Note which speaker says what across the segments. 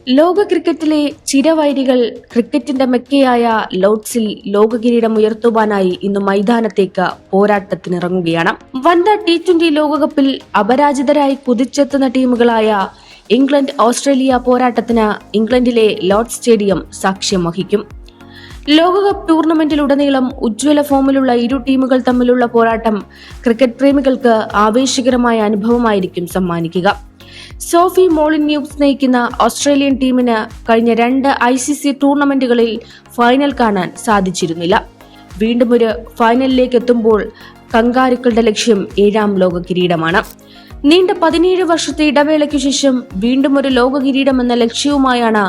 Speaker 1: ലോക ക്രിക്കറ്റിലെ ചിരവൈരികൾ ക്രിക്കറ്റിന്റെ മെക്കയായ ലോർഡ്സിൽ ലോക കിരീടം ഉയർത്തുവാനായി ഇന്ന് മൈതാനത്തേക്ക് പോരാട്ടത്തിനിറങ്ങുകയാണ്. വനിതാ T20 ലോകകപ്പിൽ അപരാജിതരായി കുതിച്ചെത്തുന്ന ടീമുകളായ ഇംഗ്ലണ്ട് ഓസ്ട്രേലിയ പോരാട്ടത്തിന് ഇംഗ്ലണ്ടിലെ ലോർഡ്സ് സ്റ്റേഡിയം സാക്ഷ്യം വഹിക്കും. ലോകകപ്പ് ടൂർണമെന്റിലുടനീളം ഉജ്ജ്വല ഫോമിലുള്ള ഇരു ടീമുകൾ തമ്മിലുള്ള പോരാട്ടം ക്രിക്കറ്റ് പ്രേമികൾക്ക് ആവേശകരമായ അനുഭവമായിരിക്കും സമ്മാനിക്കുക. സോഫി മോളിന്യൂസ് നയിക്കുന്ന ഓസ്ട്രേലിയൻ ടീമിന് കഴിഞ്ഞ 2 ICC ടൂർണമെന്റുകളിൽ ഫൈനൽ കാണാൻ സാധിച്ചിരുന്നില്ല. വീണ്ടും ഒരു ഫൈനലിലേക്ക് എത്തുമ്പോൾ കങ്കാരുക്കളുടെ ലക്ഷ്യം 7ാം ലോക കിരീടമാണ്. നീണ്ട 17 വർഷത്തെ ഇടവേളയ്ക്കു ശേഷം വീണ്ടും ഒരു ലോക കിരീടം എന്ന ലക്ഷ്യവുമായാണ്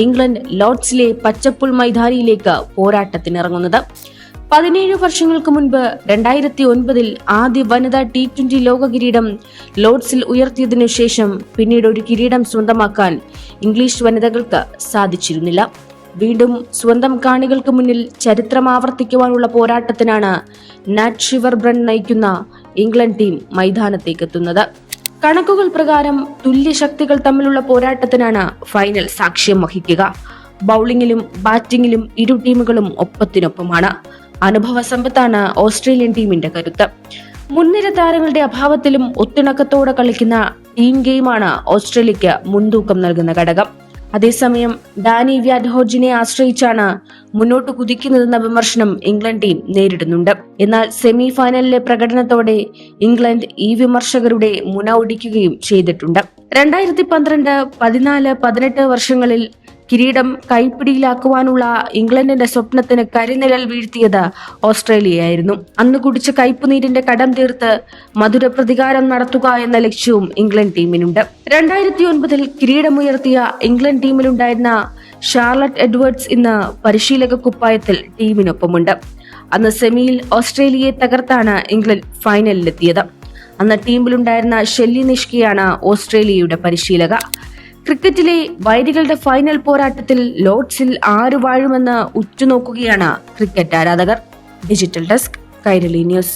Speaker 1: ഇംഗ്ലണ്ട് ലോർഡ്സിലെ പച്ചപ്പുൽ മൈതാനിയിലേക്ക് പോരാട്ടത്തിനിറങ്ങുന്നത്. 17 വർഷങ്ങൾക്ക് മുൻപ് 2009 ആദ്യ വനിതാ T20 ലോക കിരീടം ലോർഡ്സിൽ ഉയർത്തിയതിനു ശേഷം പിന്നീട് ഒരു കിരീടം സ്വന്തമാക്കാൻ ഇംഗ്ലീഷ് വനിതകൾക്ക് സാധിച്ചിരുന്നില്ല. വീണ്ടും സ്വന്തം കാണികൾക്ക് മുന്നിൽ ചരിത്രം ആവർത്തിക്കുവാനുള്ള പോരാട്ടത്തിനാണ് നാറ്റ് ഷിവർബ്രൺ നയിക്കുന്ന ഇംഗ്ലണ്ട് ടീം മൈതാനത്തേക്ക് എത്തുന്നത്. കണക്കുകൾ പ്രകാരം തുല്യ ശക്തികൾ തമ്മിലുള്ള പോരാട്ടത്തിനാണ് ഫൈനൽ സാക്ഷ്യം വഹിക്കുക. ബൌളിംഗിലും ബാറ്റിംഗിലും ഇരു ടീമുകളും ഒപ്പത്തിനൊപ്പമാണ്. അനുഭവ സമ്പത്താണ് ഓസ്ട്രേലിയൻ ടീമിന്റെ കരുത്ത്. മുൻനിര താരങ്ങളുടെ അഭാവത്തിലും ഒത്തിണക്കത്തോടെ കളിക്കുന്ന ടീം ഗെയിമാണ് ഓസ്ട്രേലിയക്ക് മുൻതൂക്കം നൽകുന്ന ഘടകം. അതേസമയം ഡാനി വ്യാഡ്ഹോഡ്ജിനെ ആശ്രയിച്ചാണ് മുന്നോട്ട് കുതിക്കുന്നതെന്ന വിമർശനം ഇംഗ്ലണ്ട് ടീം നേരിടുന്നുണ്ട്. എന്നാൽ സെമി ഫൈനലിലെ പ്രകടനത്തോടെ ഇംഗ്ലണ്ട് ഈ വിമർശകരുടെ മുന ഒടിക്കുകയും ചെയ്തിട്ടുണ്ട്. 2012, 14, 18 വർഷങ്ങളിൽ കിരീടം കൈപ്പിടിയിലാക്കുവാനുള്ള ഇംഗ്ലണ്ടിന്റെ സ്വപ്നത്തിന് കരിനിഴൽ വീഴ്ത്തിയത് ഓസ്ട്രേലിയയായിരുന്നു. അന്ന് കുടിച്ച കയ്പുനീരിന്റെ കടം തീർത്ത് മധുര പ്രതികാരം നടത്തുക എന്ന ലക്ഷ്യവും ഇംഗ്ലണ്ട് ടീമിനുണ്ട്. 2009 കിരീടമുയർത്തിയ ഇംഗ്ലണ്ട് ടീമിലുണ്ടായിരുന്ന ഷാർലറ്റ് എഡ്വേർഡ്സ് ഇന്ന് പരിശീലക കുപ്പായത്തിൽ ടീമിനൊപ്പമുണ്ട്. അന്ന് സെമിയിൽ ഓസ്ട്രേലിയയെ തകർത്താണ് ഇംഗ്ലണ്ട് ഫൈനലിലെത്തിയത്. അന്ന് ടീമിലുണ്ടായിരുന്ന ഷെല്ലി നിഷ്കയാണ് ഓസ്ട്രേലിയയുടെ പരിശീലക. ക്രിക്കറ്റിലെ വൈരികളുടെ ഫൈനൽ പോരാട്ടത്തിൽ ലോർഡ്സിൽ ആര് വാഴുമെന്ന് ഉറ്റുനോക്കുകയാണ് ക്രിക്കറ്റ് ആരാധകർ. Digital desk, Kairali news.